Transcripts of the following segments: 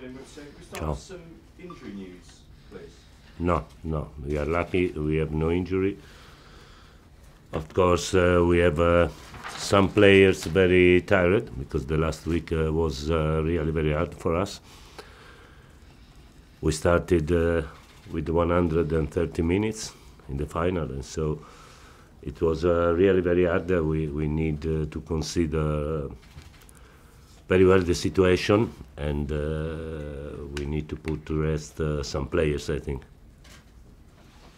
afternoon, Maurizio. We start with some injury news, please. No, we are lucky. We have no injury. Of course, we have some players very tired because the last week was really very hard for us. We started with 130 minutes in the final, and so it was really very hard. We need to consider very well the situation, and we need to put to rest some players, I think.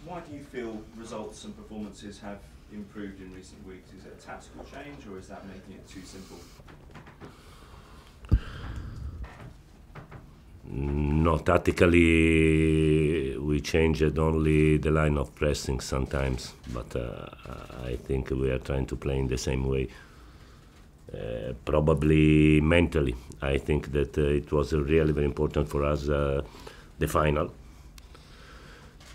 Why do you feel results and performances have improved in recent weeks? Is it a tactical change, or is that making it too simple? No, tactically we changed only the line of pressing sometimes, but I think we are trying to play in the same way. Probably mentally, I think that it was really very important for us, the final,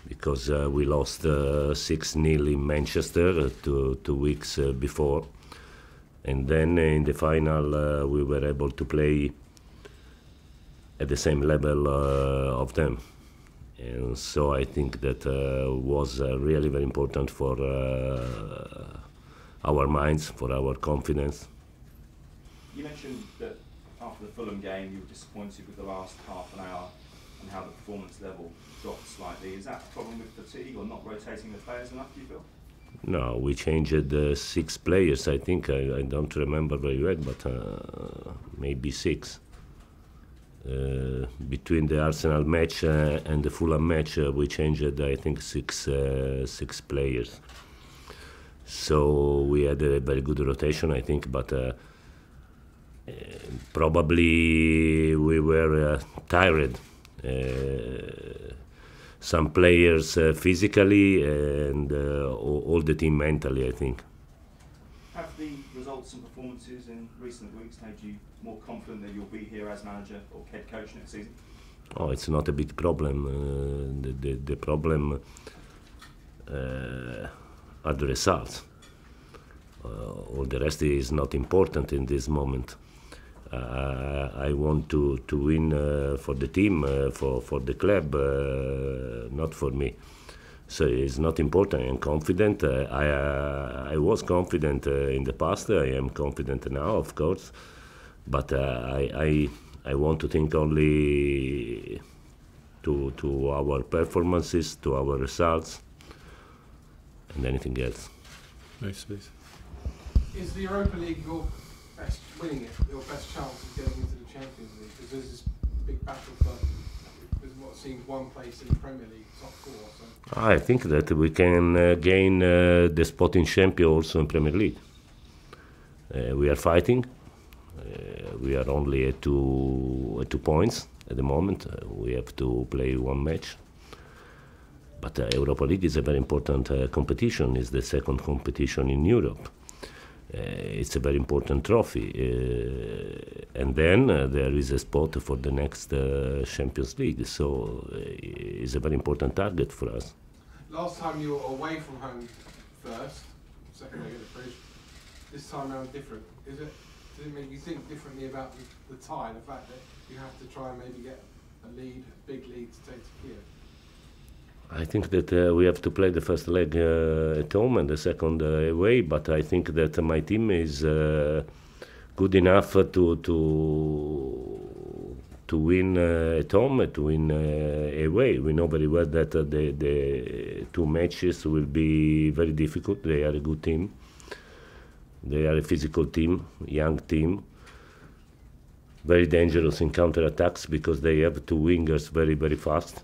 because we lost 6-0 in Manchester 2 weeks before, and then in the final we were able to play at the same level of them, and so I think that was really very important for our minds, for our confidence. You mentioned that after the Fulham game you were disappointed with the last half an hour and how the performance level dropped slightly. Is that a problem with fatigue or not rotating the players enough, do you feel? No, we changed 6 players, I think. I don't remember very well, but maybe 6. Between the Arsenal match and the Fulham match, we changed, I think, 6 players. So we had a very good rotation, I think, but probably we were tired. Some players physically and all the team mentally, I think. Have the results and performances in recent weeks made you more confident that you'll be here as manager or head coach next season? Oh, it's not a big problem. The problem are the results. All the rest is not important in this moment. I want to win for the team, for the club, not for me. So it's not important. I am confident. I was confident in the past. I am confident now, of course. But I want to think only to our performances, to our results, and anything else. Nice, please. Is the Europa League your best winning it, your best chance of getting into the Champions League? Because there's this big battle for what seems one place in the Premier League, top 4. So. I think that we can gain the spot in champion also in Premier League. We are fighting. We are only at 2 points at the moment. We have to play 1 match. But Europa League is a very important competition. It's the second competition in Europe. It's a very important trophy. And then there is a spot for the next Champions League. So it's a very important target for us. Last time you were away from home first, second leg of the bridge. This time around different. Does it make you think differently about the tie, the fact that you have to try and maybe get a big lead to take to Kiev? I think that we have to play the first leg at home and the second away, but I think that my team is good enough to win at home, to win away. We know very well that the 2 matches will be very difficult. They are a good team. They are a physical team, young team, very dangerous in counter-attacks because they have 2 wingers very, very fast.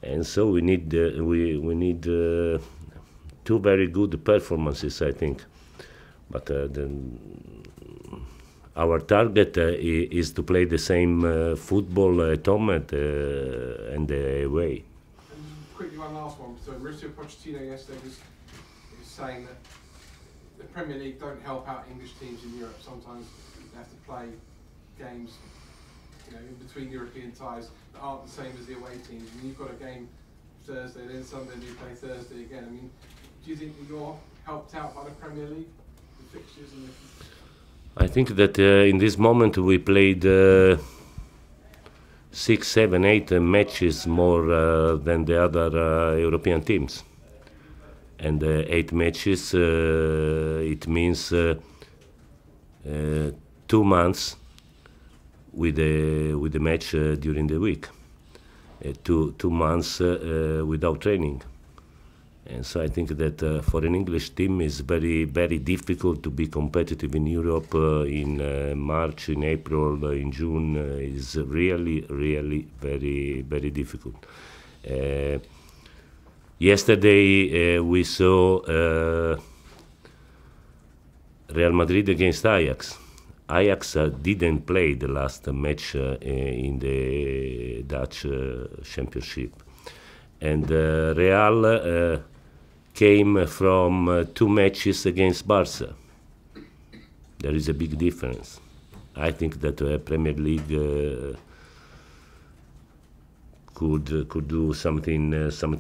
And so we need 2 very good performances, I think. But our target is to play the same football at home and away. And quickly, one last one. So Maurizio Pochettino yesterday was saying that the Premier League don't help out English teams in Europe. Sometimes they have to play games, in between European ties that aren't the same as the away teams. And you've got a game Thursday, then Sunday, and you play Thursday again. I mean, do you think that you're helped out by the Premier League, the fixtures and the... I think that in this moment we played 6, 7, 8 matches more than the other European teams. And 8 matches, it means 2 months with the match during the week. 2 months without training. And so I think that for an English team it's very, very difficult to be competitive in Europe in March, in April, in June. Is really, really very, very difficult. Yesterday we saw Real Madrid against Ajax. Ajax didn't play the last match in the Dutch Championship. And Real came from 2 matches against Barca. There is a big difference. I think that Premier League could do something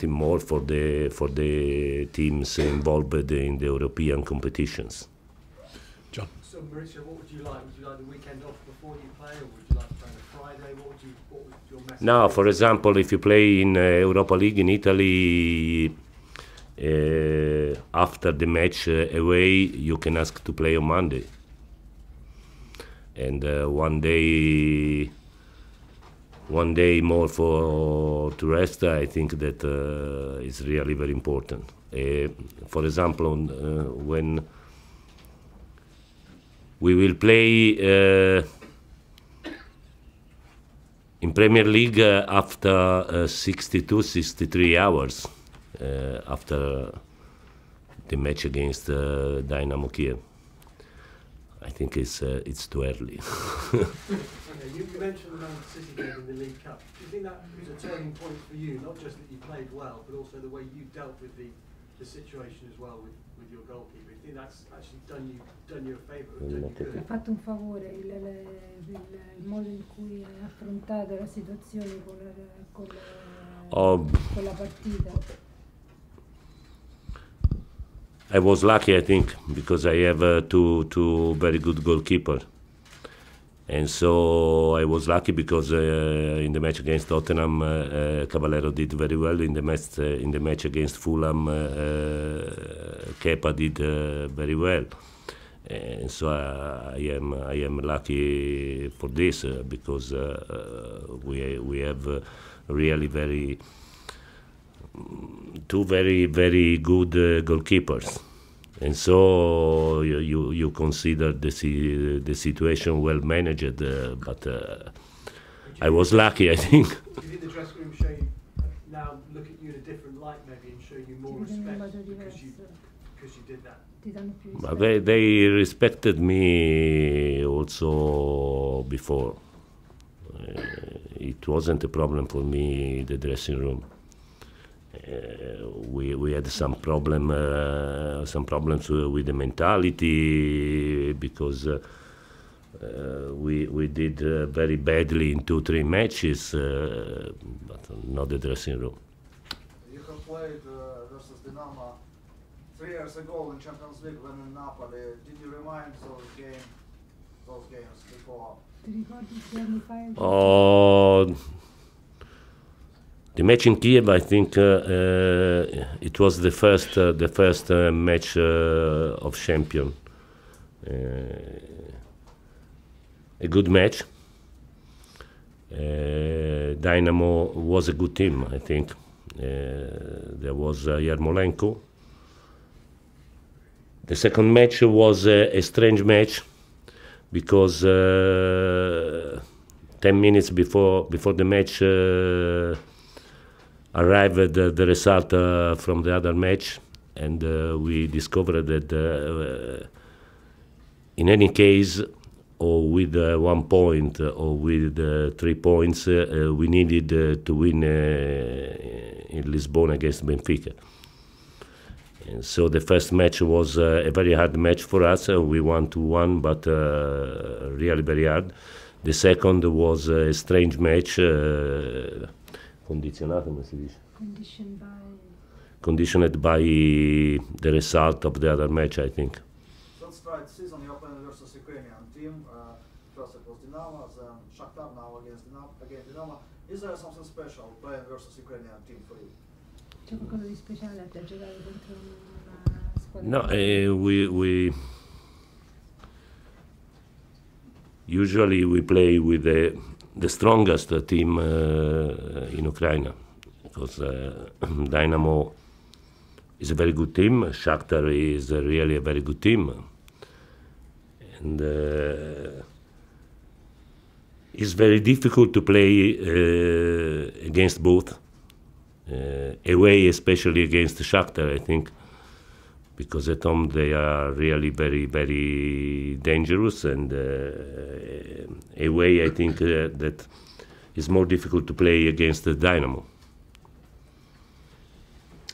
more for the teams involved in the European competitions. John. So Maurizio, what would you like? Would you like the weekend off before you play, or would you like to play on a Friday? What would your message? Now, for example, if you play in Europa League in Italy, after the match away, you can ask to play on Monday, and one day more to rest. I think that is really very important. For example, when we will play in Premier League after 62, 63 hours after the match against Dynamo Kiev. I think it's too early. You mentioned the Man City game in the League Cup. Do you think that was a turning point for you? Not just that you played well, but also the way you dealt with the situation as well with your goalkeeper. Do you think that's actually done you a favour? Ha fatto un favore il modo in cui hai affrontato la situazione con la partita. I was lucky, I think, because I have two very good goalkeepers. And so I was lucky because in the match against Tottenham, Caballero did very well. In the match against Fulham, Kepa did very well. And so I am lucky for this because we have really two very good goalkeepers. And so you consider the situation well managed, but I was lucky, I think. Do you think the dressing room now look at you in a different light, maybe, and show you more respect because you did that? But they respected me also before. It wasn't a problem for me, the dressing room. We had some problems with the mentality because we did very badly in 2-3 matches, but not the dressing room. You have played versus Dinamo 3 years ago in Champions League when in Napoli. Did you remind those games before? The match in Kiev, I think it was the first match of champion. A good match. Dynamo was a good team, I think. There was Yarmolenko. The second match was a strange match because 10 minutes before the match arrived the result from the other match, and we discovered that in any case, or with 1 point or with 3 points, we needed to win in Lisbon against Benfica. And so the first match was a very hard match for us. We won 2-1, but really very hard. The second was a strange match, conditioned by the result of the other match, I think. Let's try the season. You're playing versus Ukrainian team. First it was Dinamo, then Shakhtar, now against against Dinamo. Is there something special playing versus Ukrainian team for you? C'è qualcosa di speciale a te giocare contro una squadra? No, we usually we play with the strongest team in Ukraine, because Dynamo is a very good team, Shakhtar is really a very good team, and it's very difficult to play against both, away especially against Shakhtar, I think, because at home they are really very, very dangerous, and away I think that it's more difficult to play against the Dynamo.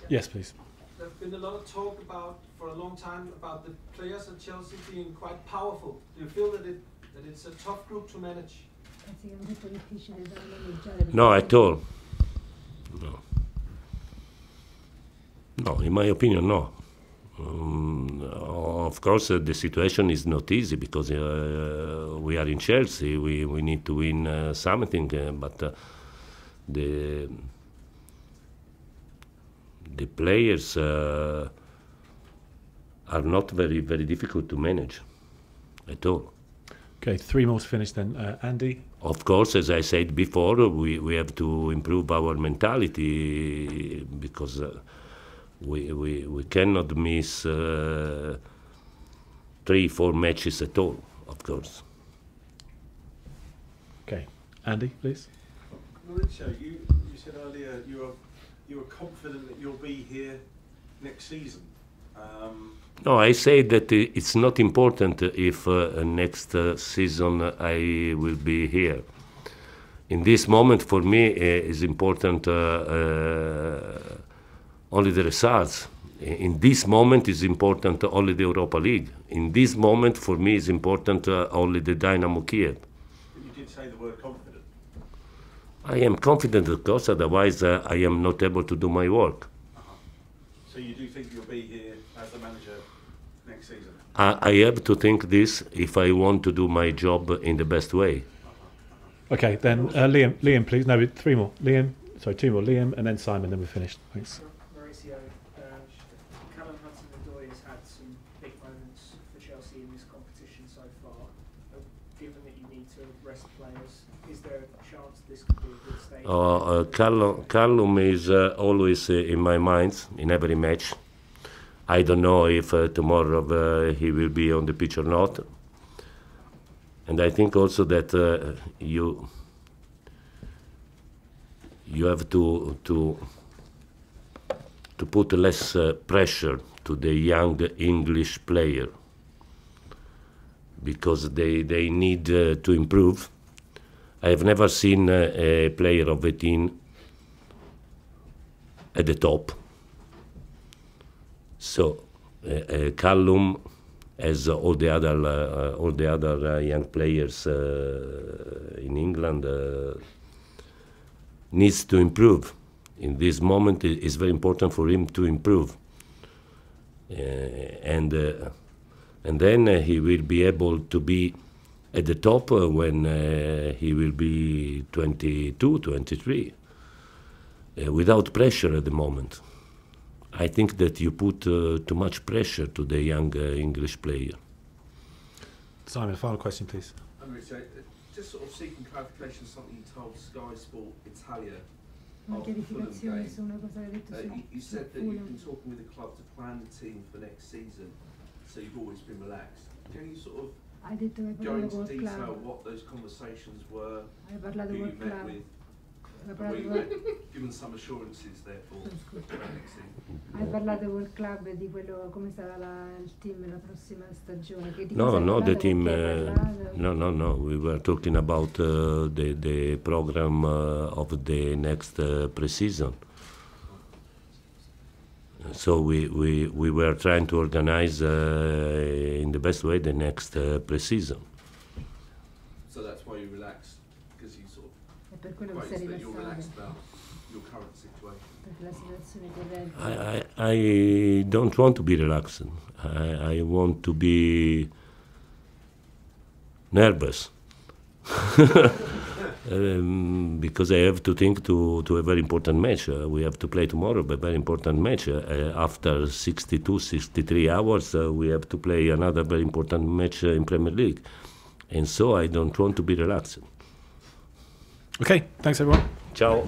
Yes, please. There's been a lot of talk about, for a long time, about the players at Chelsea being quite powerful. Do you feel that it's a tough group to manage? Pensi che è un gruppo difficile da maneggiare? No, at all. No. No, in my opinion, no. Of course, the situation is not easy because we are in Chelsea. We need to win something, but the players are not very, very difficult to manage at all. Okay, 3 more to finish then. Andy? Of course, as I said before, we have to improve our mentality, because we cannot miss 3-4 matches at all, of course. Okay, Andy, please. Maurizio, you said earlier you are confident that you'll be here next season. No, I say that it's not important if next season I will be here. In this moment, for me, is important only the results. In this moment, is important only the Europa League. In this moment, for me, is important only the Dynamo Kiev. But you did say the word confident. I am confident, of course, otherwise I am not able to do my work. So you do think you'll be here as the manager next season? I have to think this if I want to do my job in the best way. Okay, then Liam, please. No, 3 more. Sorry, 2 more. Liam, and then Simon, then we're finished. Thanks. Maurizio, Callum Hudson-Odoi has had some big moments for Chelsea in this competition so far. Given that you need to rest players, is there a chance this could be a good stage? Callum is always in my mind in every match. I don't know if tomorrow he will be on the pitch or not. And I think also that you have to put less pressure to the young English player, because they need to improve. I have never seen a player of 18 at the top. So Callum, as all the other young players in England, needs to improve. In this moment, it is very important for him to improve, and then he will be able to be at the top when he will be 22, 23, without pressure at the moment. I think that you put too much pressure to the young English player. Simon, final question, please. Maurizio, just sort of seeking clarification on something you told Sky Sport Italia. Una chiarificazione su una cosa che hai detto You su said that you've Fulham. been talking with the club to plan the team for next season, so you've always been relaxed. Can you sort of Hai detto che hai go parlato into col detail club. what those conversations were, Hai parlato who col you met club. with, Hai and parlato, where you were given some assurances therefore for next season? hai parlato col club di quello, come sarà il team la prossima stagione? Che di No, cosa hai no, the parlato, team. con chi hai parlato? No. We were talking about the program of the next pre-season. So we were trying to organize in the best way the next pre-season. So that's why you relaxed, because you sort È per quello of che sei that you're relaxed rilassato, about your current situation. perché la situazione corrente. I don't want to be relaxed. I want to be nervous. Because I have to think to a very important match. We have to play tomorrow, but very important match. After 62, 63 hours, we have to play another very important match in Premier League. And so I don't want to be relaxed. Okay, thanks everyone. Ciao.